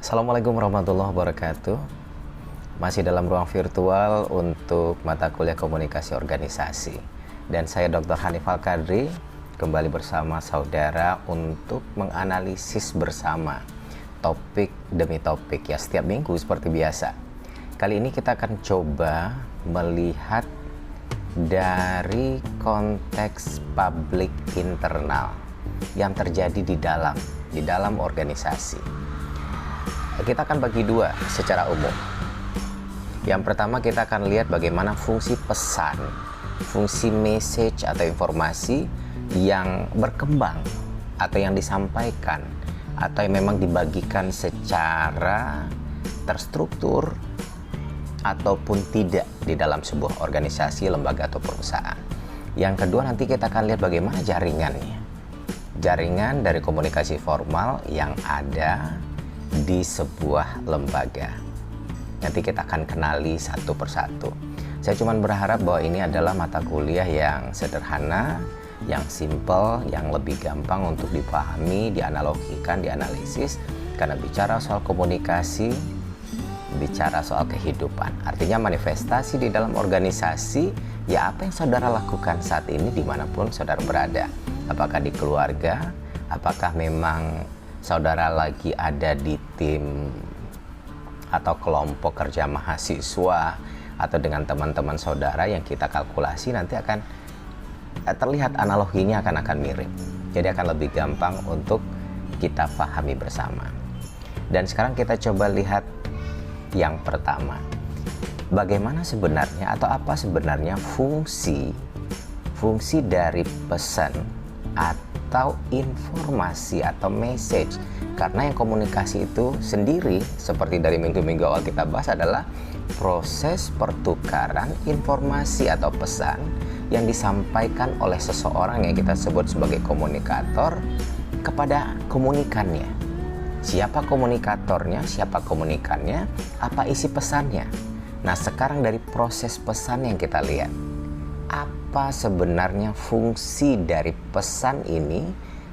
Assalamualaikum warahmatullahi wabarakatuh. Masih dalam ruang virtual untuk mata kuliah komunikasi organisasi. Dan saya Dr. Hanif Al-Qadri kembali bersama saudara untuk menganalisis bersama topik demi topik ya, setiap minggu seperti biasa. Kali ini kita akan coba melihat dari konteks publik internal yang terjadi di dalam organisasi. Kita akan bagi dua secara umum. Yang pertama, kita akan lihat bagaimana fungsi pesan, fungsi message atau informasi yang berkembang atau yang disampaikan atau yang memang dibagikan secara terstruktur ataupun tidak di dalam sebuah organisasi, lembaga atau perusahaan. Yang kedua, nanti kita akan lihat bagaimana jaringan dari komunikasi formal yang ada di sebuah lembaga. Nanti kita akan kenali satu persatu. Saya cuma berharap bahwa ini adalah mata kuliah yang sederhana, yang simple, yang lebih gampang untuk dipahami, dianalogikan, dianalisis. Karena bicara soal komunikasi, bicara soal kehidupan. Artinya manifestasi di dalam organisasi, ya apa yang saudara lakukan saat ini dimanapun saudara berada. Apakah di keluarga, apakah memang saudara lagi ada di tim atau kelompok kerja mahasiswa atau dengan teman-teman saudara yang kita kalkulasi, nanti akan terlihat analoginya akan mirip. Jadi akan lebih gampang untuk kita pahami bersama. Dan sekarang kita coba lihat yang pertama. Bagaimana sebenarnya atau apa sebenarnya fungsi dari pesan atau informasi atau message. Karena yang komunikasi itu sendiri, seperti dari minggu-minggu awal kita bahas, adalah proses pertukaran informasi atau pesan yang disampaikan oleh seseorang yang kita sebut sebagai komunikator kepada komunikannya. Siapa komunikatornya, siapa komunikannya, apa isi pesannya. Nah, sekarang dari proses pesan yang kita lihat, apa sebenarnya fungsi dari pesan ini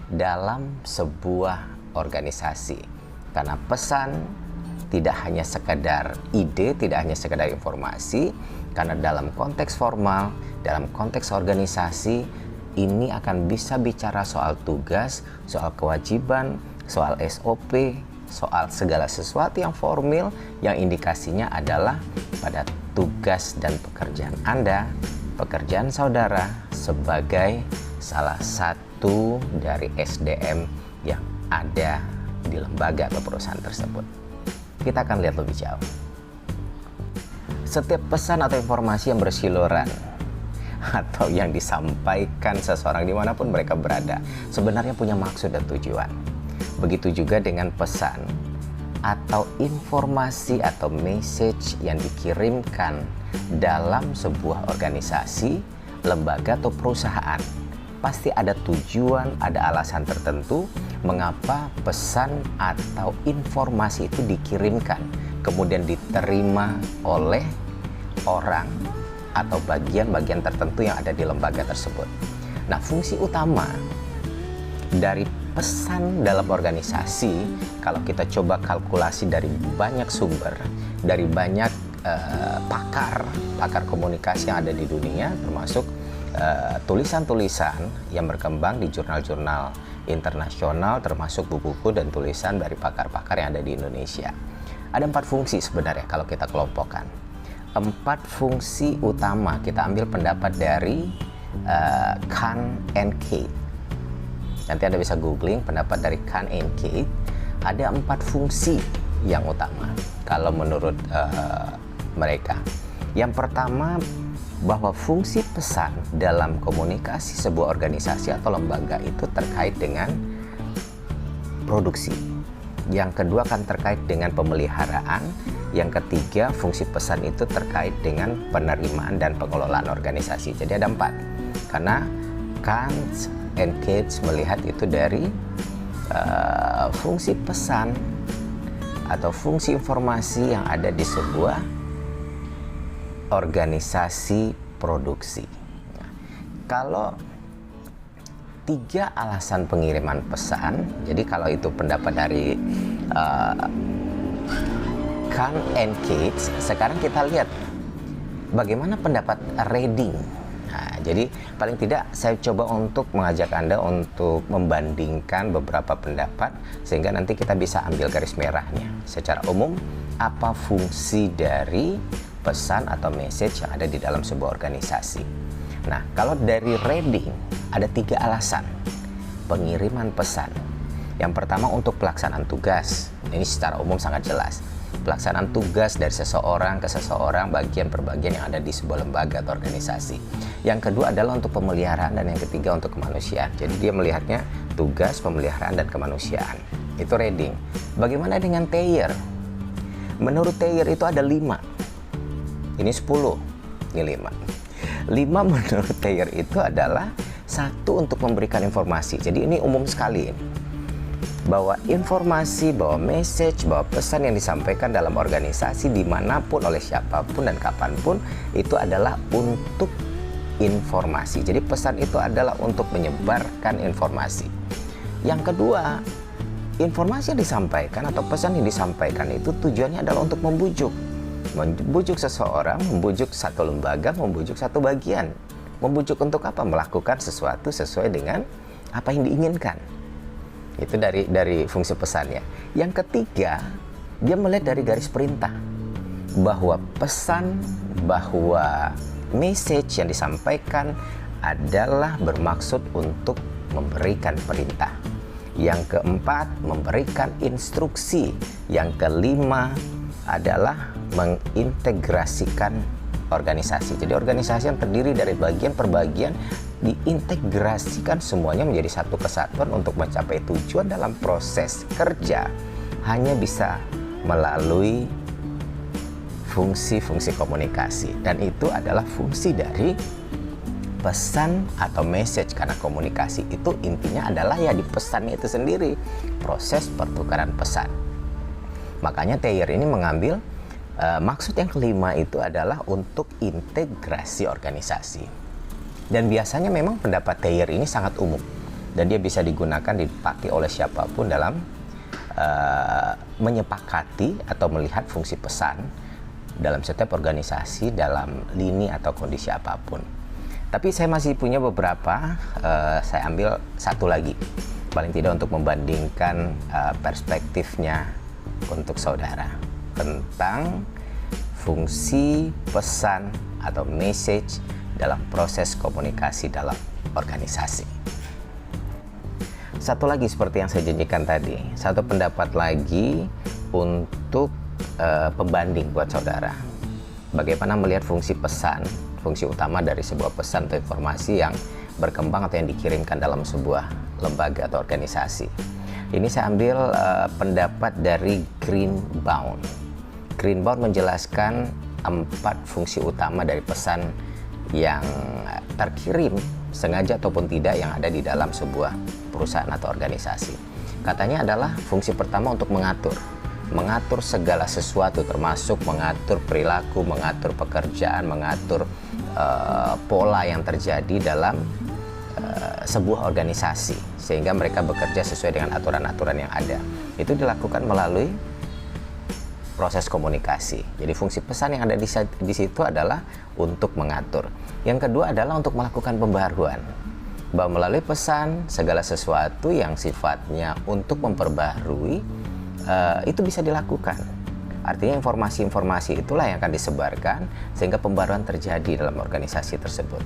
dalam sebuah organisasi. Karena pesan tidak hanya sekedar ide, tidak hanya sekedar informasi, karena dalam konteks formal, dalam konteks organisasi, ini akan bisa bicara soal tugas, soal kewajiban, soal SOP, soal segala sesuatu yang formal, yang indikasinya adalah pada tugas dan pekerjaan Anda, pekerjaan saudara sebagai salah satu dari SDM yang ada di lembaga atau perusahaan tersebut. Kita akan lihat lebih jauh. Setiap pesan atau informasi yang berseliweran atau yang disampaikan seseorang dimanapun mereka berada sebenarnya punya maksud dan tujuan. Begitu juga dengan pesan atau informasi atau message yang dikirimkan dalam sebuah organisasi, lembaga atau perusahaan. Pasti ada tujuan, ada alasan tertentu mengapa pesan atau informasi itu dikirimkan, kemudian diterima oleh orang atau bagian-bagian tertentu yang ada di lembaga tersebut. Nah, fungsi utama dari pesan dalam organisasi, kalau kita coba kalkulasi dari banyak sumber, dari banyak pakar komunikasi yang ada di dunia, termasuk tulisan-tulisan yang berkembang di jurnal-jurnal internasional, termasuk buku-buku dan tulisan dari pakar-pakar yang ada di Indonesia. Ada 4 fungsi sebenarnya kalau kita kelompokkan. 4 fungsi utama, kita ambil pendapat dari Kahn and Kate. Nanti Anda bisa googling pendapat dari Kahn and Kate. Ada 4 fungsi yang utama kalau menurut mereka. Yang pertama, bahwa fungsi pesan dalam komunikasi sebuah organisasi atau lembaga itu terkait dengan produksi. Yang kedua akan terkait dengan pemeliharaan. Yang ketiga, fungsi pesan itu terkait dengan penerimaan dan pengelolaan organisasi. Jadi ada 4. Karena Kahn and Kate melihat itu dari fungsi pesan atau fungsi informasi yang ada di sebuah organisasi produksi. Nah, kalau 3 alasan pengiriman pesan, jadi kalau itu pendapat dari Khan and Cates. Sekarang kita lihat bagaimana pendapat Reading. Nah, jadi paling tidak saya coba untuk mengajak Anda untuk membandingkan beberapa pendapat sehingga nanti kita bisa ambil garis merahnya. Secara umum, apa fungsi dari pesan atau message yang ada di dalam sebuah organisasi? Nah, kalau dari Reading ada 3 alasan pengiriman pesan. Yang pertama untuk pelaksanaan tugas. Ini secara umum sangat jelas. Pelaksanaan tugas dari seseorang ke seseorang, bagian per bagian yang ada di sebuah lembaga atau organisasi. Yang kedua adalah untuk pemeliharaan, dan yang ketiga untuk kemanusiaan. Jadi dia melihatnya tugas, pemeliharaan, dan kemanusiaan. Itu Reading. Bagaimana dengan Thayer? Menurut Thayer itu ada 5. Ini 10. Ini 5. 5 menurut Thayer itu adalah 1 untuk memberikan informasi. Jadi ini umum sekali. Bahwa informasi, bahwa message, bahwa pesan yang disampaikan dalam organisasi dimanapun oleh siapapun dan kapanpun itu adalah untuk informasi. Jadi pesan itu adalah untuk menyebarkan informasi. Yang kedua, informasi yang disampaikan atau pesan yang disampaikan itu tujuannya adalah untuk membujuk. Membujuk seseorang, membujuk satu lembaga, membujuk satu bagian. Membujuk untuk apa? Melakukan sesuatu sesuai dengan apa yang diinginkan. Itu dari fungsi pesannya. Yang ketiga, dia melihat dari garis perintah bahwa pesan, bahwa message yang disampaikan adalah bermaksud untuk memberikan perintah. Yang keempat, memberikan instruksi. Yang kelima adalah mengintegrasikan organisasi. Jadi organisasi yang terdiri dari bagian per bagian diintegrasikan semuanya menjadi satu kesatuan untuk mencapai tujuan dalam proses kerja hanya bisa melalui fungsi-fungsi komunikasi, dan itu adalah fungsi dari pesan atau message, karena komunikasi itu intinya adalah ya di pesannya itu sendiri, proses pertukaran pesan. Makanya Thayer ini mengambil maksud yang kelima itu adalah untuk integrasi organisasi. Dan biasanya memang pendapat Thayer ini sangat umum dan dia bisa digunakan, dipakai oleh siapapun dalam menyepakati atau melihat fungsi pesan dalam setiap organisasi dalam lini atau kondisi apapun. Tapi saya masih punya beberapa, saya ambil satu lagi paling tidak untuk membandingkan perspektifnya untuk saudara tentang fungsi pesan atau message dalam proses komunikasi dalam organisasi. Satu lagi seperti yang saya janjikan tadi, satu pendapat lagi untuk pembanding buat saudara. Bagaimana melihat fungsi pesan, fungsi utama dari sebuah pesan atau informasi yang berkembang atau yang dikirimkan dalam sebuah lembaga atau organisasi. Ini saya ambil pendapat dari Greenbaum. Greenbaum menjelaskan 4 fungsi utama dari pesan yang terkirim sengaja ataupun tidak yang ada di dalam sebuah perusahaan atau organisasi. Katanya adalah fungsi pertama untuk mengatur segala sesuatu, termasuk mengatur perilaku, mengatur pekerjaan, mengatur pola yang terjadi dalam sebuah organisasi sehingga mereka bekerja sesuai dengan aturan-aturan yang ada. Itu dilakukan melalui proses komunikasi. Jadi fungsi pesan yang ada di situ adalah untuk mengatur. Yang kedua adalah untuk melakukan pembaharuan. Bahwa melalui pesan segala sesuatu yang sifatnya untuk memperbaharui itu bisa dilakukan. Artinya informasi-informasi itulah yang akan disebarkan sehingga pembaruan terjadi dalam organisasi tersebut.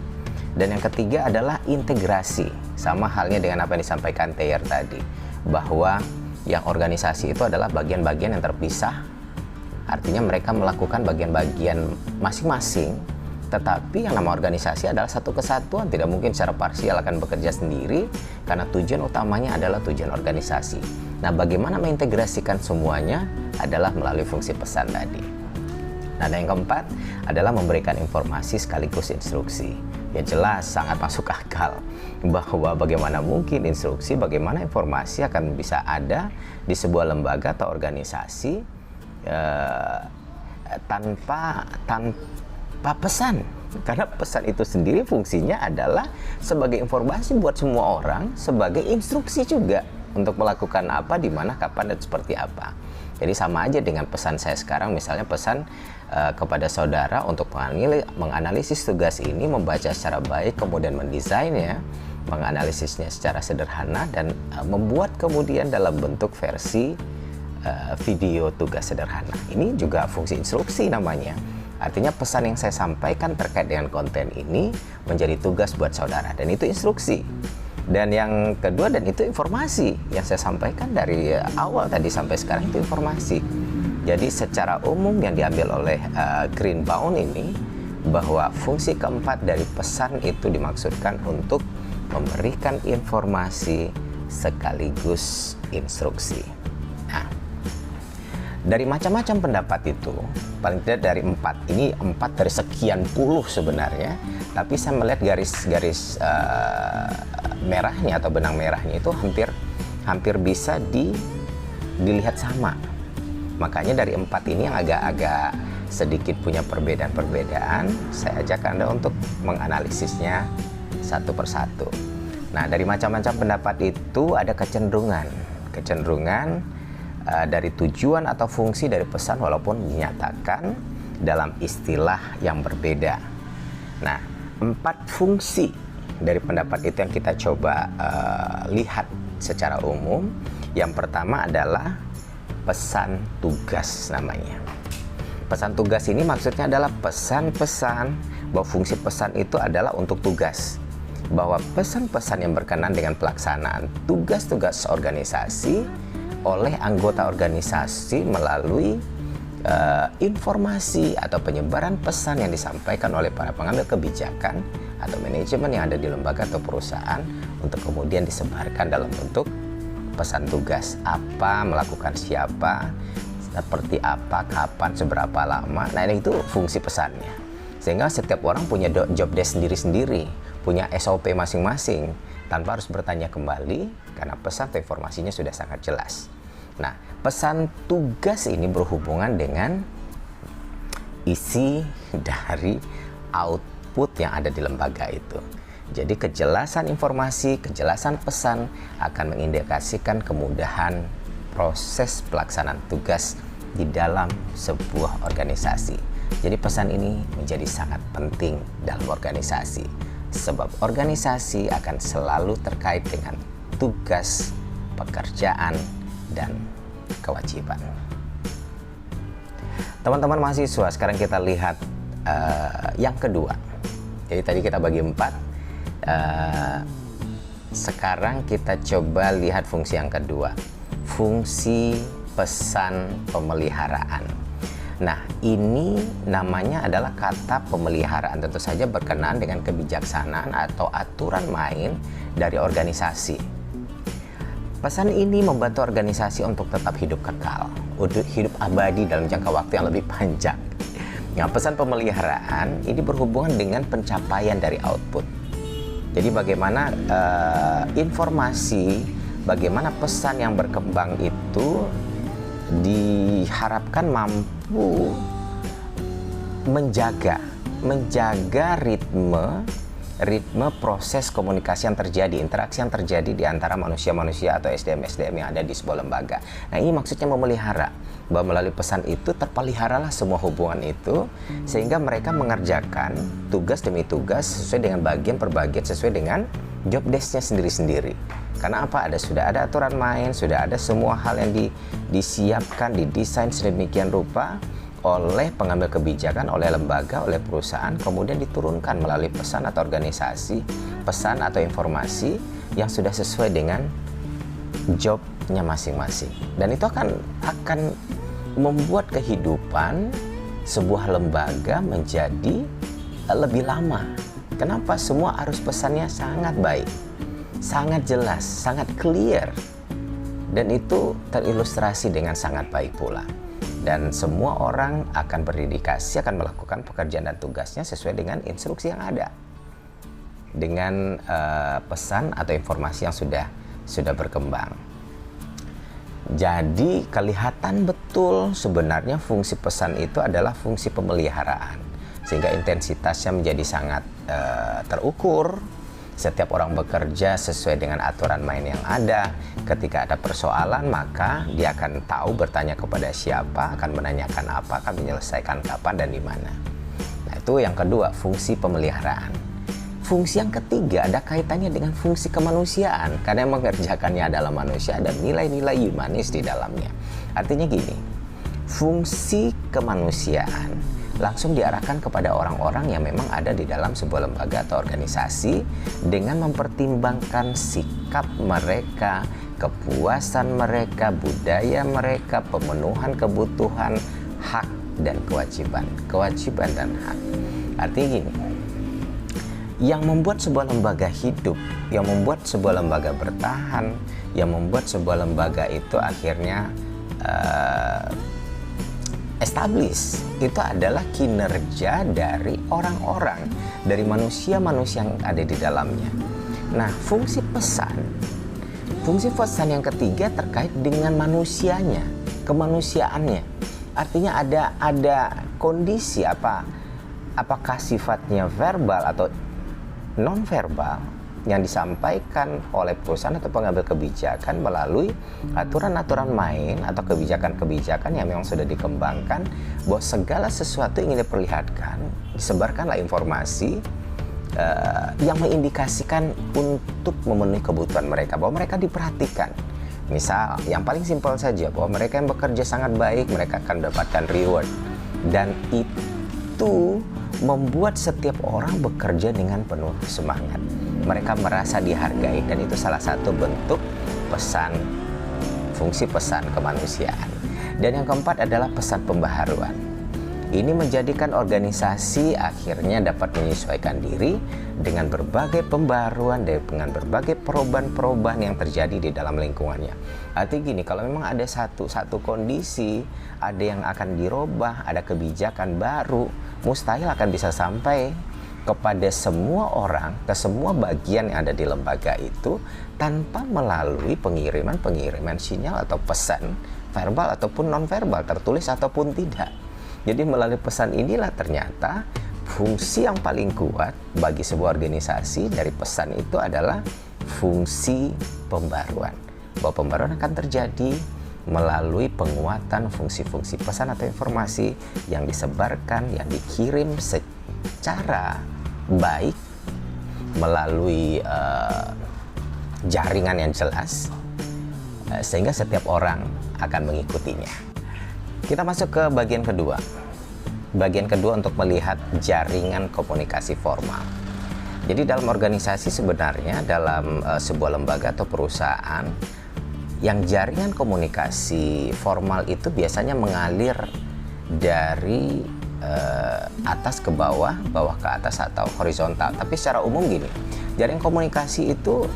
Dan yang ketiga adalah integrasi. Sama halnya dengan apa yang disampaikan Thayer tadi, bahwa yang organisasi itu adalah bagian-bagian yang terpisah. Artinya mereka melakukan bagian-bagian masing-masing, tetapi yang nama organisasi adalah satu kesatuan, tidak mungkin secara parsial akan bekerja sendiri karena tujuan utamanya adalah tujuan organisasi. Nah, bagaimana mengintegrasikan semuanya adalah melalui fungsi pesan tadi. Nah, dan yang keempat adalah memberikan informasi sekaligus instruksi. Ya jelas sangat masuk akal bahwa bagaimana mungkin instruksi, bagaimana informasi akan bisa ada di sebuah lembaga atau organisasi tanpa pesan, karena pesan itu sendiri fungsinya adalah sebagai informasi buat semua orang, sebagai instruksi juga untuk melakukan apa, di mana, kapan, dan seperti apa. Jadi sama aja dengan pesan saya sekarang, misalnya pesan kepada saudara untuk menganalisis tugas ini, membaca secara baik, kemudian mendesainnya, menganalisisnya secara sederhana, dan membuat kemudian dalam bentuk versi video tugas sederhana. Ini juga fungsi instruksi namanya. Artinya pesan yang saya sampaikan terkait dengan konten ini menjadi tugas buat saudara, dan itu instruksi. Dan yang kedua, dan itu informasi yang saya sampaikan dari awal tadi sampai sekarang, itu informasi. Jadi secara umum yang diambil oleh Greenbaum ini, bahwa fungsi keempat dari pesan itu dimaksudkan untuk memberikan informasi sekaligus instruksi. Nah, dari macam-macam pendapat itu, paling tidak dari 4, ini 4 dari sekian puluh sebenarnya, tapi saya melihat garis-garis merahnya atau benang merahnya itu hampir bisa dilihat sama. Makanya dari 4 ini yang agak-agak sedikit punya perbedaan-perbedaan, saya ajak Anda untuk menganalisisnya satu persatu. Nah, dari macam-macam pendapat itu ada kecenderungan dari tujuan atau fungsi dari pesan walaupun dinyatakan dalam istilah yang berbeda. Nah, 4 fungsi dari pendapat itu yang kita coba lihat secara umum. Yang pertama adalah pesan tugas namanya. Pesan tugas ini maksudnya adalah pesan-pesan, bahwa fungsi pesan itu adalah untuk tugas, bahwa pesan-pesan yang berkenaan dengan pelaksanaan tugas-tugas organisasi oleh anggota organisasi melalui informasi atau penyebaran pesan yang disampaikan oleh para pengambil kebijakan atau manajemen yang ada di lembaga atau perusahaan, untuk kemudian disebarkan dalam bentuk pesan tugas. Apa, melakukan siapa, seperti apa, kapan, seberapa lama. Nah, itu fungsi pesannya. Sehingga setiap orang punya job desk sendiri-sendiri, punya SOP masing-masing, tanpa harus bertanya kembali, karena pesan atau informasinya sudah sangat jelas. Nah, pesan tugas ini berhubungan dengan isi dari output yang ada di lembaga itu. Jadi kejelasan informasi, kejelasan pesan akan mengindikasikan kemudahan proses pelaksanaan tugas di dalam sebuah organisasi. Jadi pesan ini menjadi sangat penting dalam organisasi, sebab organisasi akan selalu terkait dengan tugas, pekerjaan, dan kewajiban. Teman-teman mahasiswa, sekarang kita lihat yang kedua. Jadi tadi kita bagi 4. Sekarang kita coba lihat fungsi yang kedua, fungsi pesan pemeliharaan. Nah, ini namanya adalah kata pemeliharaan, tentu saja berkenaan dengan kebijaksanaan atau aturan main dari organisasi. Pesan ini membantu organisasi untuk tetap hidup kekal, hidup abadi dalam jangka waktu yang lebih panjang. Nah, pesan pemeliharaan ini berhubungan dengan pencapaian dari output. Jadi bagaimana informasi, bagaimana pesan yang berkembang itu diharapkan mampu menjaga ritme proses komunikasi yang terjadi, interaksi yang terjadi di antara manusia-manusia atau SDM-SDM yang ada di sebuah lembaga. Nah, ini maksudnya memelihara, bahwa melalui pesan itu terpeliharalah semua hubungan itu, sehingga mereka mengerjakan tugas demi tugas sesuai dengan bagian per bagian, sesuai dengan job desk-nya sendiri-sendiri. Karena apa? Sudah ada aturan main, sudah ada semua hal yang disiapkan, didesain sedemikian rupa oleh pengambil kebijakan, oleh lembaga, oleh perusahaan, kemudian diturunkan melalui pesan atau organisasi, pesan atau informasi yang sudah sesuai dengan jobnya masing-masing. Dan itu akan membuat kehidupan sebuah lembaga menjadi lebih lama. Kenapa? Semua arus pesannya sangat baik, sangat jelas, sangat clear, dan itu terilustrasi dengan sangat baik pula. Dan semua orang akan berdedikasi, akan melakukan pekerjaan dan tugasnya sesuai dengan instruksi yang ada, dengan pesan atau informasi yang sudah berkembang. Jadi kelihatan betul sebenarnya fungsi pesan itu adalah fungsi pemeliharaan, sehingga intensitasnya menjadi sangat terukur, Setiap orang bekerja sesuai dengan aturan main yang ada. Ketika ada persoalan, maka dia akan tahu bertanya kepada siapa, akan menanyakan apa, akan menyelesaikan kapan dan di mana. Nah, itu yang kedua, fungsi pemeliharaan. Fungsi yang ketiga ada kaitannya dengan fungsi kemanusiaan, karena yang mengerjakannya adalah manusia dan nilai-nilai humanis di dalamnya. Artinya gini, fungsi kemanusiaan langsung diarahkan kepada orang-orang yang memang ada di dalam sebuah lembaga atau organisasi dengan mempertimbangkan sikap mereka, kepuasan mereka, budaya mereka, pemenuhan kebutuhan, hak dan kewajiban dan hak. Artinya gini, yang membuat sebuah lembaga hidup, yang membuat sebuah lembaga bertahan, yang membuat sebuah lembaga itu akhirnya establish, itu adalah kinerja dari orang-orang, dari manusia-manusia yang ada di dalamnya. Nah, fungsi pesan yang ketiga terkait dengan manusianya, kemanusiaannya. Artinya ada kondisi apakah sifatnya verbal atau non verbal yang disampaikan oleh perusahaan atau pengambil kebijakan melalui aturan-aturan main atau kebijakan-kebijakan yang memang sudah dikembangkan, bahwa segala sesuatu ingin diperlihatkan, disebarkanlah informasi yang mengindikasikan untuk memenuhi kebutuhan mereka, bahwa mereka diperhatikan. Misal yang paling simpel saja, bahwa mereka yang bekerja sangat baik, mereka akan mendapatkan reward, dan itu membuat setiap orang bekerja dengan penuh semangat. Mereka merasa dihargai, dan itu salah satu bentuk pesan, fungsi pesan kemanusiaan. Dan yang keempat adalah pesan pembaharuan. Ini menjadikan organisasi akhirnya dapat menyesuaikan diri dengan berbagai pembaharuan, dengan berbagai perubahan-perubahan yang terjadi di dalam lingkungannya. Artinya gini, kalau memang ada satu kondisi, ada yang akan dirubah, ada kebijakan baru, mustahil akan bisa sampai kepada semua orang, ke semua bagian yang ada di lembaga itu tanpa melalui pengiriman sinyal atau pesan verbal ataupun non-verbal, tertulis ataupun tidak. Jadi melalui pesan inilah ternyata fungsi yang paling kuat bagi sebuah organisasi dari pesan itu adalah fungsi pembaruan. Bahwa pembaruan akan terjadi melalui penguatan fungsi-fungsi pesan atau informasi yang disebarkan, yang dikirim secara baik melalui jaringan yang jelas, sehingga setiap orang akan mengikutinya. Kita masuk ke bagian kedua. Bagian kedua untuk melihat jaringan komunikasi formal. Jadi dalam organisasi sebenarnya, dalam sebuah lembaga atau perusahaan, yang jaringan komunikasi formal itu biasanya mengalir dari atas ke bawah, bawah ke atas atau horizontal. Tapi secara umum gini, jaringan komunikasi itu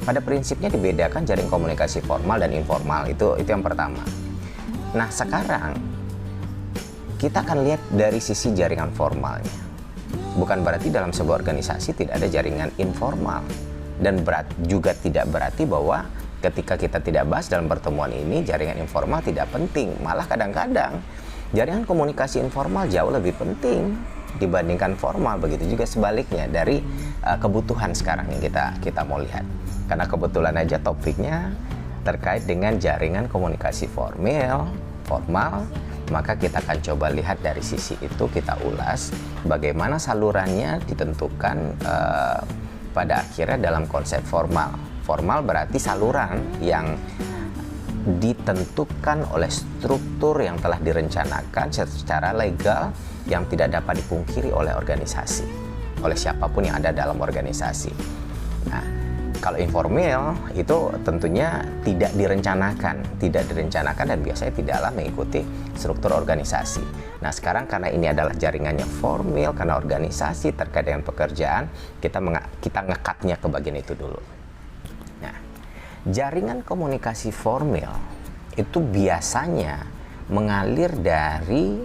pada prinsipnya dibedakan jaringan komunikasi formal dan informal. Itu yang pertama. Nah, sekarang kita akan lihat dari sisi jaringan formalnya. Bukan berarti dalam sebuah organisasi tidak ada jaringan informal, dan juga tidak berarti bahwa ketika kita tidak bahas dalam pertemuan ini jaringan informal tidak penting. Malah kadang-kadang jaringan komunikasi informal jauh lebih penting dibandingkan formal. Begitu juga sebaliknya dari kebutuhan sekarang yang kita mau lihat. Karena kebetulan aja topiknya terkait dengan jaringan komunikasi formal, maka kita akan coba lihat dari sisi itu, kita ulas bagaimana salurannya ditentukan pada akhirnya dalam konsep formal. Formal berarti saluran yang ditentukan oleh struktur yang telah direncanakan secara legal yang tidak dapat dipungkiri oleh organisasi, oleh siapapun yang ada dalam organisasi. Nah, kalau informal itu tentunya tidak direncanakan dan biasanya tidaklah mengikuti struktur organisasi. Nah, sekarang karena ini adalah jaringannya formal, karena organisasi terkait dengan pekerjaan, kita ngekatnya ke bagian itu dulu. Nah, jaringan komunikasi formal itu biasanya mengalir dari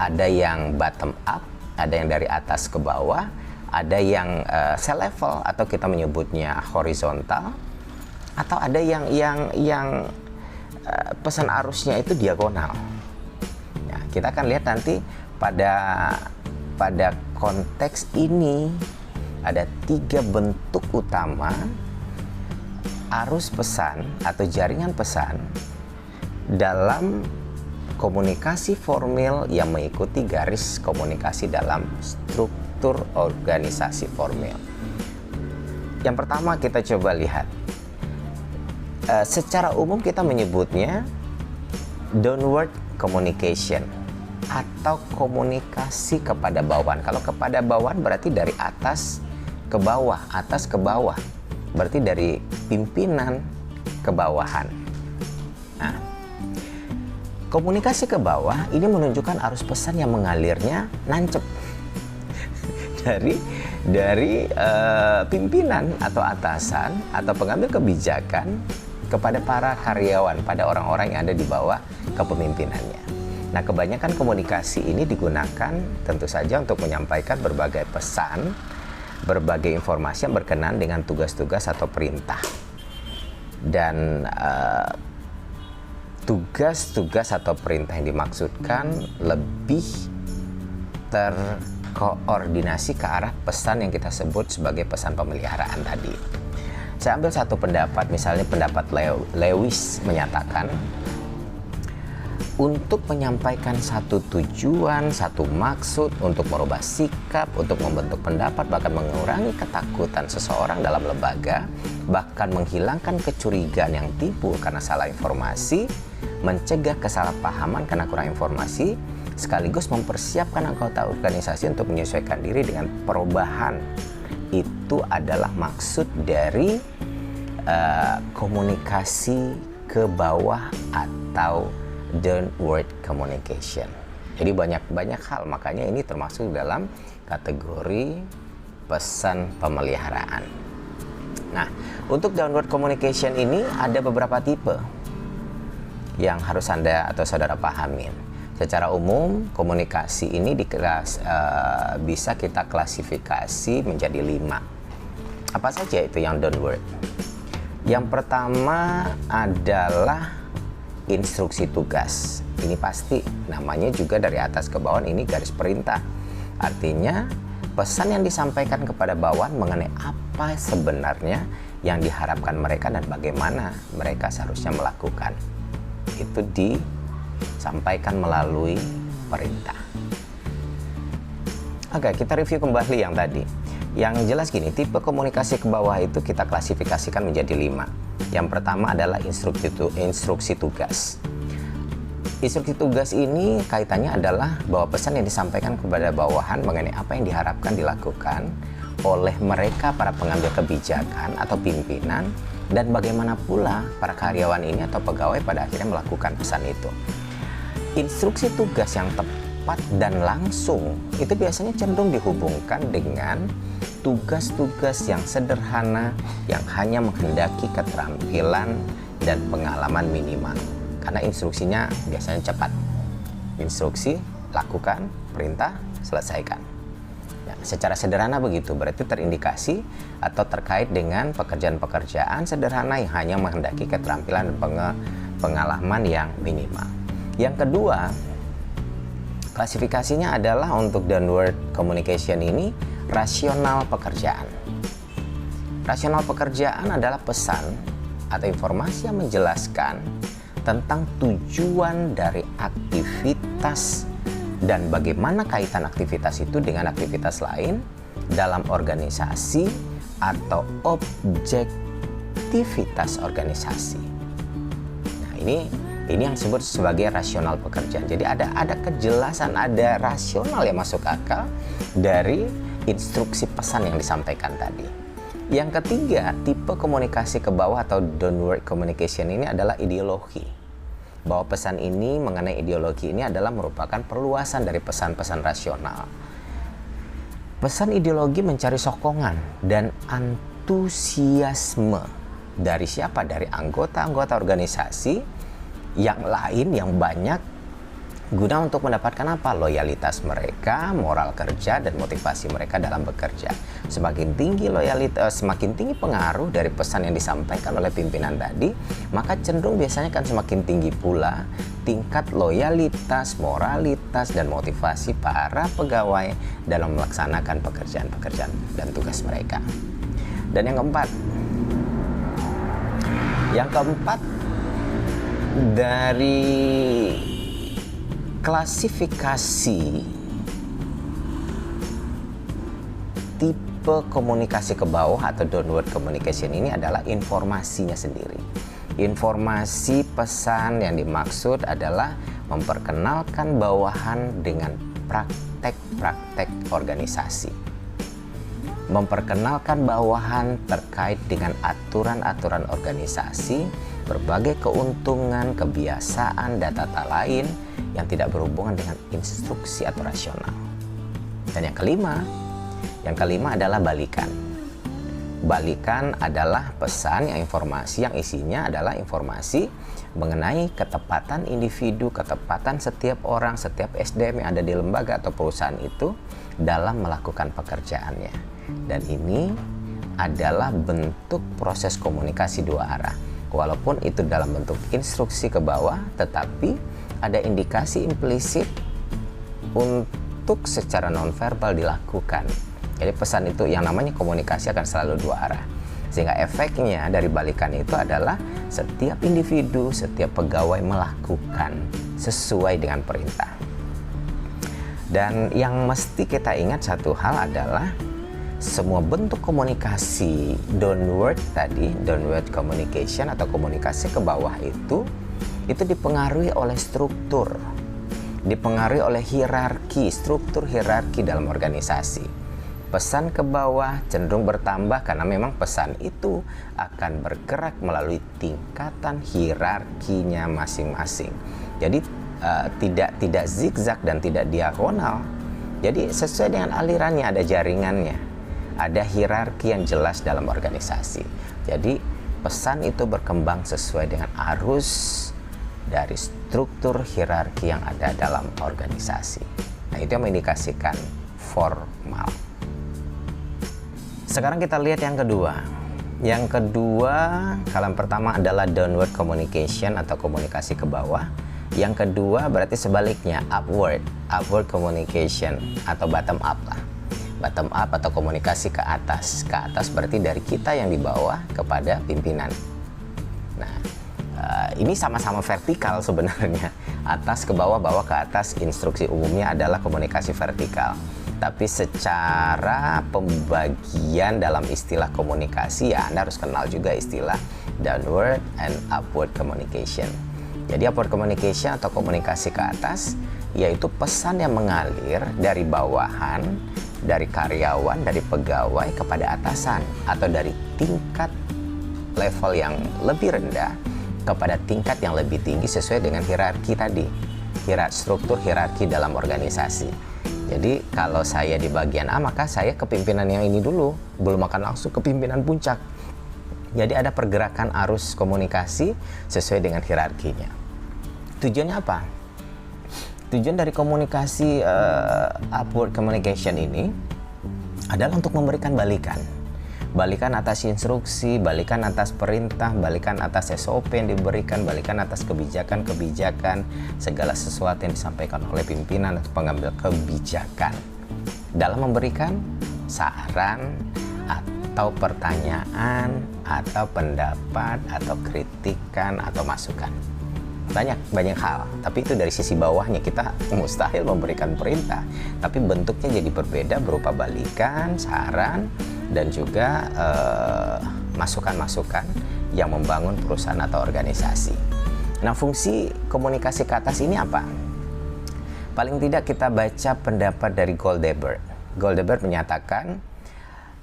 ada yang bottom up, ada yang dari atas ke bawah, ada yang selevel atau kita menyebutnya horizontal, atau ada yang pesan arusnya itu diagonal. Nah, kita akan lihat nanti pada konteks ini ada 3 bentuk utama arus pesan atau jaringan pesan dalam komunikasi formal yang mengikuti garis komunikasi dalam struktur organisasi formal. Yang pertama kita coba lihat. Secara umum kita menyebutnya downward communication atau komunikasi kepada bawahan. Kalau kepada bawahan berarti dari atas ke bawah, berarti dari pimpinan ke bawahan. Nah, komunikasi ke bawah ini menunjukkan arus pesan yang mengalirnya nancep dari pimpinan atau atasan atau pengambil kebijakan kepada para karyawan, pada orang-orang yang ada di bawah kepemimpinannya. Nah, kebanyakan komunikasi ini digunakan tentu saja untuk menyampaikan berbagai pesan, berbagai informasi yang berkenaan dengan tugas-tugas atau perintah. Dan tugas-tugas atau perintah yang dimaksudkan lebih terkoordinasi ke arah pesan yang kita sebut sebagai pesan pemeliharaan tadi. Saya ambil satu pendapat, misalnya pendapat Lewis menyatakan, untuk menyampaikan satu tujuan, satu maksud, untuk merubah sikap, untuk membentuk pendapat, bahkan mengurangi ketakutan seseorang dalam lembaga, bahkan menghilangkan kecurigaan yang timbul karena salah informasi, mencegah kesalahpahaman karena kurang informasi, sekaligus mempersiapkan anggota organisasi untuk menyesuaikan diri dengan perubahan. Itu adalah maksud dari komunikasi ke bawah atau downward communication. Jadi banyak hal, makanya ini termasuk dalam kategori pesan pemeliharaan. Nah, untuk downward communication ini ada beberapa tipe yang harus Anda atau saudara pahamin. Secara umum, komunikasi ini bisa kita klasifikasi menjadi 5. Apa saja itu yang downward? Yang pertama adalah instruksi tugas. Ini pasti namanya juga dari atas ke bawah, ini garis perintah. Artinya pesan yang disampaikan kepada bawahan mengenai apa sebenarnya yang diharapkan mereka dan bagaimana mereka seharusnya melakukan. Itu disampaikan melalui perintah. Oke, kita review kembali yang tadi. Yang jelas gini, tipe komunikasi ke bawah itu kita klasifikasikan menjadi 5. Yang pertama adalah instruksi tugas. Instruksi tugas ini kaitannya adalah bahwa pesan yang disampaikan kepada bawahan mengenai apa yang diharapkan dilakukan oleh mereka para pengambil kebijakan atau pimpinan, dan bagaimana pula para karyawan ini atau pegawai pada akhirnya melakukan pesan itu. Instruksi tugas yang tepat dan langsung itu biasanya cenderung dihubungkan dengan tugas-tugas yang sederhana yang hanya menghendaki keterampilan dan pengalaman minimal, karena instruksinya biasanya cepat. Instruksi, lakukan, perintah, selesaikan. Ya, secara sederhana begitu, berarti terindikasi atau terkait dengan pekerjaan-pekerjaan sederhana yang hanya menghendaki keterampilan dan pengalaman yang minimal. Yang kedua, klasifikasinya adalah untuk downward communication ini rasional pekerjaan. Rasional pekerjaan adalah pesan atau informasi yang menjelaskan tentang tujuan dari aktivitas dan bagaimana kaitan aktivitas itu dengan aktivitas lain dalam organisasi atau objektivitas organisasi. Nah, ini yang disebut sebagai rasional pekerjaan. Jadi ada kejelasan, ada rasional yang masuk akal dari instruksi pesan yang disampaikan tadi. Yang ketiga, tipe komunikasi ke bawah atau downward communication ini adalah ideologi. Bahwa pesan ini mengenai ideologi ini adalah merupakan perluasan dari pesan-pesan rasional. Pesan ideologi mencari sokongan dan antusiasme dari siapa? Dari anggota-anggota organisasi yang lain yang banyak Guna untuk mendapatkan apa? Loyalitas mereka, moral kerja, dan motivasi mereka dalam bekerja. Semakin tinggi loyalitas, semakin tinggi pengaruh dari pesan yang disampaikan oleh pimpinan tadi, maka cenderung biasanya kan semakin tinggi pula tingkat loyalitas, moralitas, dan motivasi para pegawai dalam melaksanakan pekerjaan-pekerjaan dan tugas mereka. Dan yang keempat dari klasifikasi tipe komunikasi ke bawah atau downward communication ini adalah informasinya sendiri. Informasi pesan yang dimaksud adalah memperkenalkan bawahan dengan praktek-praktek organisasi. Memperkenalkan bawahan terkait dengan aturan-aturan organisasi, berbagai keuntungan, kebiasaan, dan tata lain yang tidak berhubungan dengan instruksi atau rasional. Dan yang kelima adalah balikan. Balikan adalah pesan yang informasi yang isinya adalah informasi mengenai ketepatan individu, ketepatan setiap orang, setiap SDM yang ada di lembaga atau perusahaan itu dalam melakukan pekerjaannya. Dan ini adalah bentuk proses komunikasi dua arah. Walaupun itu dalam bentuk instruksi ke bawah, tetapi ada indikasi implisit untuk secara nonverbal dilakukan. Jadi pesan itu yang namanya komunikasi akan selalu dua arah. Sehingga efeknya dari balikan itu adalah setiap individu, setiap pegawai melakukan sesuai dengan perintah. Dan yang mesti kita ingat satu hal adalah semua bentuk komunikasi downward communication atau komunikasi ke bawah itu dipengaruhi oleh struktur, dipengaruhi oleh struktur hierarki dalam organisasi. Pesan ke bawah cenderung bertambah karena memang pesan itu akan bergerak melalui tingkatan hierarkinya masing-masing. Jadi tidak zigzag dan tidak diagonal. Jadi sesuai dengan alirannya, ada jaringannya, ada hierarki yang jelas dalam organisasi. Jadi pesan itu berkembang sesuai dengan arus dari struktur hierarki yang ada dalam organisasi. Nah, itu yang mengindikasikan formal. Sekarang kita lihat yang kedua. Yang kedua, kalau yang pertama adalah downward communication atau komunikasi ke bawah. Yang kedua berarti sebaliknya, upward communication atau bottom up lah. Bottom up atau komunikasi ke atas. Ke atas berarti dari kita yang di bawah kepada pimpinan. Nah, ini sama-sama vertikal sebenarnya. Atas ke bawah, bawah ke atas, instruksi umumnya adalah komunikasi vertikal. Tapi secara pembagian dalam istilah komunikasi, ya Anda harus kenal juga istilah downward and upward communication. Jadi upward communication atau komunikasi ke atas, yaitu pesan yang mengalir dari bawahan, dari karyawan, dari pegawai kepada atasan, atau dari tingkat level yang lebih rendah kepada tingkat yang lebih tinggi sesuai dengan hierarki tadi, struktur hierarki dalam organisasi. Jadi kalau saya di bagian A, maka saya ke pimpinan yang ini dulu, belum akan langsung ke pimpinan puncak. Jadi ada pergerakan arus komunikasi sesuai dengan hierarkinya. Tujuannya apa? Tujuan dari komunikasi upward communication ini adalah untuk memberikan balikan. Balikan atas instruksi, balikan atas perintah, balikan atas SOP yang diberikan, balikan atas kebijakan-kebijakan, segala sesuatu yang disampaikan oleh pimpinan atau pengambil kebijakan dalam memberikan saran atau pertanyaan atau pendapat atau kritikan atau masukan. Banyak hal, tapi itu dari sisi bawahnya kita mustahil memberikan perintah, tapi bentuknya jadi berbeda berupa balikan, saran, dan juga masukan-masukan yang membangun perusahaan atau organisasi. Nah, fungsi komunikasi ke atas ini apa? Paling tidak kita baca pendapat dari Goldberg. Goldberg menyatakan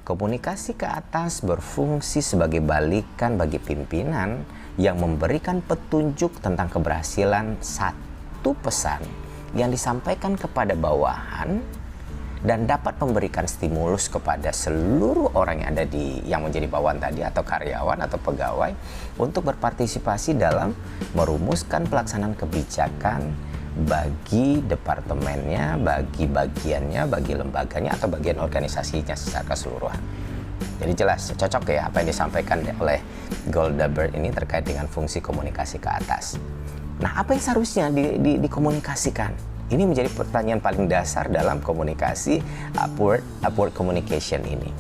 komunikasi ke atas berfungsi sebagai balikan bagi pimpinan yang memberikan petunjuk tentang keberhasilan satu pesan yang disampaikan kepada bawahan dan dapat memberikan stimulus kepada seluruh orang yang menjadi bawahan tadi atau karyawan atau pegawai untuk berpartisipasi dalam merumuskan pelaksanaan kebijakan, bagi departemennya, bagi bagiannya, bagi lembaganya atau bagian organisasinya secara keseluruhan. Jadi jelas cocok ya apa yang disampaikan oleh Goldberg ini terkait dengan fungsi komunikasi ke atas. Nah, apa yang seharusnya dikomunikasikan? Ini menjadi pertanyaan paling dasar dalam komunikasi upward communication ini.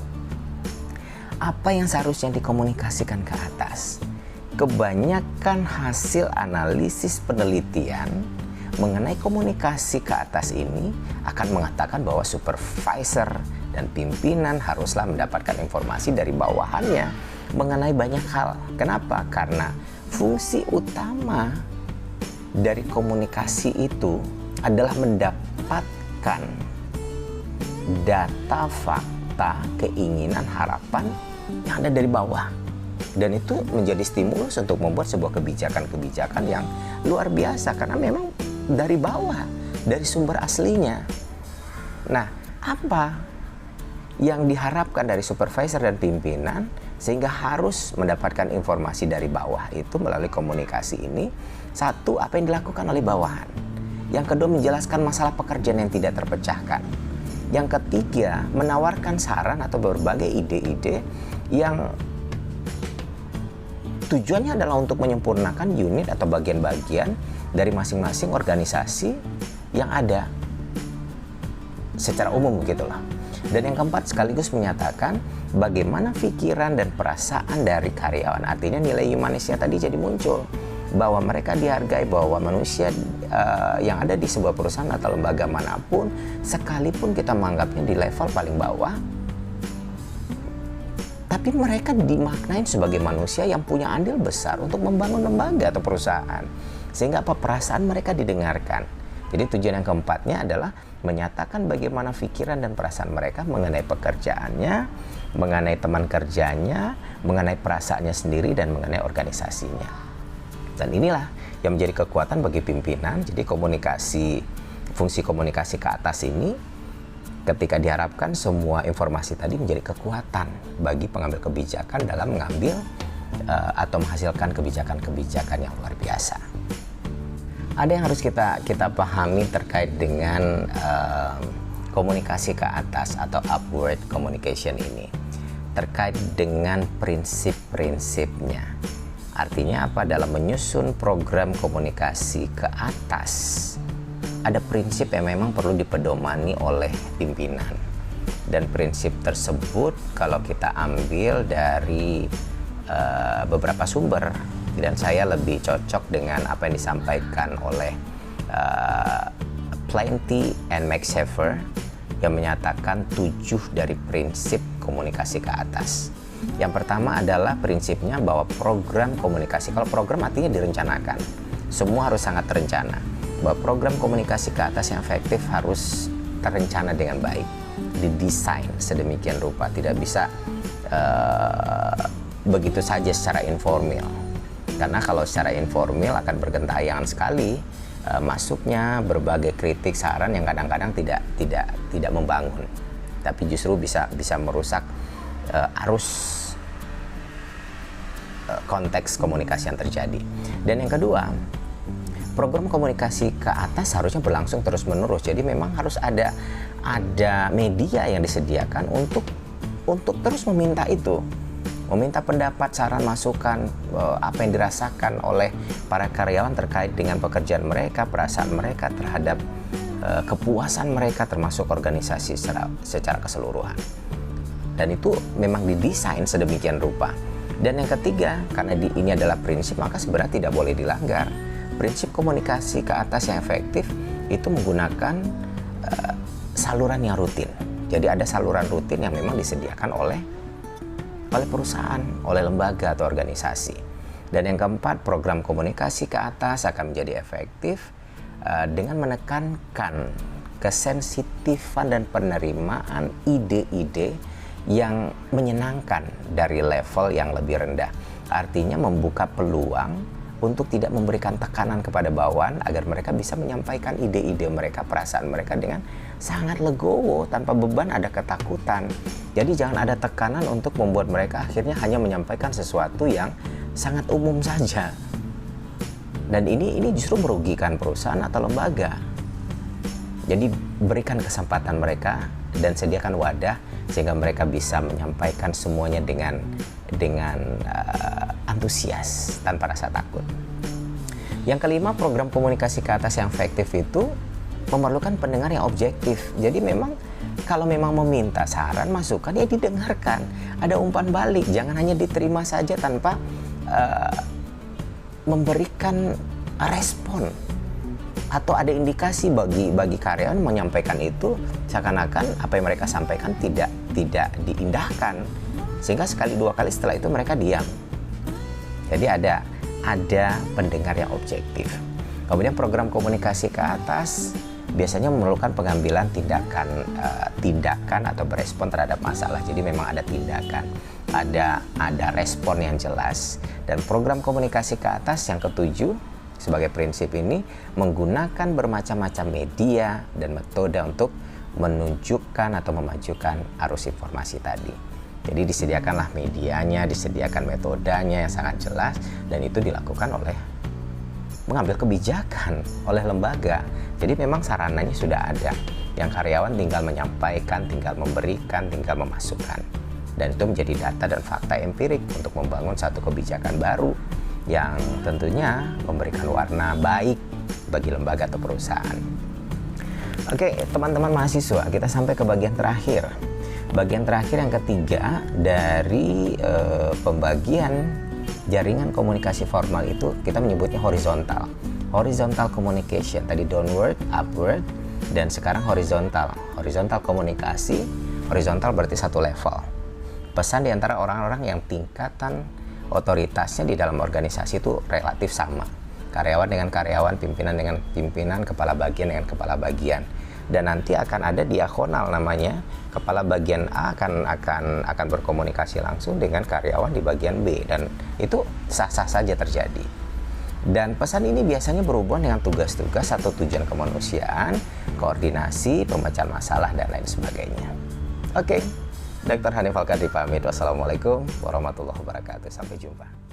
Apa yang seharusnya dikomunikasikan ke atas? Kebanyakan hasil analisis penelitian mengenai komunikasi ke atas ini akan mengatakan bahwa supervisor dan pimpinan haruslah mendapatkan informasi dari bawahannya mengenai banyak hal. Kenapa? Karena fungsi utama dari komunikasi itu adalah mendapatkan data, fakta, keinginan, harapan yang ada dari bawah. Dan itu menjadi stimulus untuk membuat sebuah kebijakan-kebijakan yang luar biasa karena memang dari bawah, dari sumber aslinya. Nah, apa yang diharapkan dari supervisor dan pimpinan sehingga harus mendapatkan informasi dari bawah itu melalui komunikasi ini? Satu, apa yang dilakukan oleh bawahan. Yang kedua, menjelaskan masalah pekerjaan yang tidak terpecahkan. Yang ketiga, menawarkan saran atau berbagai ide-ide yang tujuannya adalah untuk menyempurnakan unit atau bagian-bagian dari masing-masing organisasi yang ada secara umum begitulah. Dan yang keempat, sekaligus menyatakan bagaimana pikiran dan perasaan dari karyawan. Artinya nilai humanisnya tadi jadi muncul, bahwa mereka dihargai, bahwa manusia yang ada di sebuah perusahaan atau lembaga manapun, sekalipun kita menganggapnya di level paling bawah, tapi mereka dimaknain sebagai manusia yang punya andil besar untuk membangun lembaga atau perusahaan. Sehingga apa, perasaan mereka didengarkan. Jadi tujuan yang keempatnya adalah menyatakan bagaimana pikiran dan perasaan mereka mengenai pekerjaannya, mengenai teman kerjanya, mengenai perasaannya sendiri, dan mengenai organisasinya. Dan inilah yang menjadi kekuatan bagi pimpinan. Jadi fungsi komunikasi ke atas ini, ketika diharapkan semua informasi tadi menjadi kekuatan bagi pengambil kebijakan dalam mengambil atau menghasilkan kebijakan-kebijakan yang luar biasa. Ada yang harus kita pahami terkait dengan komunikasi ke atas atau upward communication ini, terkait dengan prinsip-prinsipnya. Artinya apa? Dalam menyusun program komunikasi ke atas, ada prinsip yang memang perlu dipedomani oleh pimpinan. Dan prinsip tersebut kalau kita ambil dari beberapa sumber, dan saya lebih cocok dengan apa yang disampaikan oleh Plenty and McShafer yang menyatakan 7 dari prinsip komunikasi ke atas. Yang pertama adalah prinsipnya bahwa program komunikasi, kalau program artinya direncanakan, semua harus sangat terencana. Bahwa program komunikasi ke atas yang efektif harus terencana dengan baik, didesain sedemikian rupa, tidak bisa begitu saja secara informal. Karena kalau secara informal akan bergentayangan sekali masuknya berbagai kritik, saran yang kadang-kadang tidak membangun, tapi justru bisa merusak arus konteks komunikasi yang terjadi. Dan yang kedua, program komunikasi ke atas harusnya berlangsung terus-menerus. Jadi memang harus ada media yang disediakan untuk terus meminta itu. Meminta pendapat, saran, masukan, apa yang dirasakan oleh para karyawan terkait dengan pekerjaan mereka, perasaan mereka terhadap kepuasan mereka, termasuk organisasi secara keseluruhan. Dan itu memang didesain sedemikian rupa. Dan yang ketiga, karena ini adalah prinsip, maka sebenarnya tidak boleh dilanggar. Prinsip komunikasi ke atas yang efektif itu menggunakan saluran yang rutin. Jadi ada saluran rutin yang memang disediakan oleh perusahaan, oleh lembaga atau organisasi. Dan yang keempat, program komunikasi ke atas akan menjadi efektif dengan menekankan kesensitifan dan penerimaan ide-ide yang menyenangkan dari level yang lebih rendah. Artinya membuka peluang untuk tidak memberikan tekanan kepada bawahan agar mereka bisa menyampaikan ide-ide mereka, perasaan mereka dengan sangat legowo, tanpa beban ada ketakutan. Jadi jangan ada tekanan untuk membuat mereka akhirnya hanya menyampaikan sesuatu yang sangat umum saja. Dan ini justru merugikan perusahaan atau lembaga. Jadi berikan kesempatan mereka dan sediakan wadah sehingga mereka bisa menyampaikan semuanya dengan antusias tanpa rasa takut. Yang kelima, program komunikasi ke atas yang efektif itu memerlukan pendengar yang objektif. Jadi memang kalau memang meminta saran, masukan, ya didengarkan. Ada umpan balik, jangan hanya diterima saja tanpa memberikan respon atau ada indikasi bagi karyawan menyampaikan itu seakan-akan apa yang mereka sampaikan tidak diindahkan, sehingga sekali dua kali setelah itu mereka diam. Jadi ada pendengar yang objektif. Kemudian program komunikasi ke atas biasanya memerlukan pengambilan tindakan atau berespon terhadap masalah. Jadi memang ada tindakan, ada respon yang jelas. Dan program komunikasi ke atas yang ketujuh sebagai prinsip ini menggunakan bermacam-macam media dan metode untuk menunjukkan atau memajukan arus informasi tadi. Jadi disediakanlah medianya, disediakan metodenya yang sangat jelas, dan itu dilakukan oleh mengambil kebijakan oleh lembaga. Jadi memang sarananya sudah ada, yang karyawan tinggal menyampaikan, tinggal memberikan, tinggal memasukkan, dan itu menjadi data dan fakta empirik untuk membangun satu kebijakan baru yang tentunya memberikan warna baik bagi lembaga atau perusahaan. Oke, teman-teman mahasiswa, kita sampai ke bagian terakhir. Bagian terakhir yang ketiga dari pembagian jaringan komunikasi formal itu kita menyebutnya horizontal. Horizontal communication, tadi downward, upward, dan sekarang horizontal. Horizontal komunikasi, horizontal berarti satu level. Pesan di antara orang-orang yang tingkatan otoritasnya di dalam organisasi itu relatif sama. Karyawan dengan karyawan, pimpinan dengan pimpinan, kepala bagian dengan kepala bagian. Dan nanti akan ada diagonal namanya, kepala bagian A akan berkomunikasi langsung dengan karyawan di bagian B, dan itu sah-sah saja terjadi. Dan pesan ini biasanya berhubungan dengan tugas-tugas atau tujuan kemanusiaan, koordinasi, pemecahan masalah, dan lain sebagainya. Oke, Dr. Hanif Al-Qadri pamit. Wassalamualaikum warahmatullahi wabarakatuh. Sampai jumpa.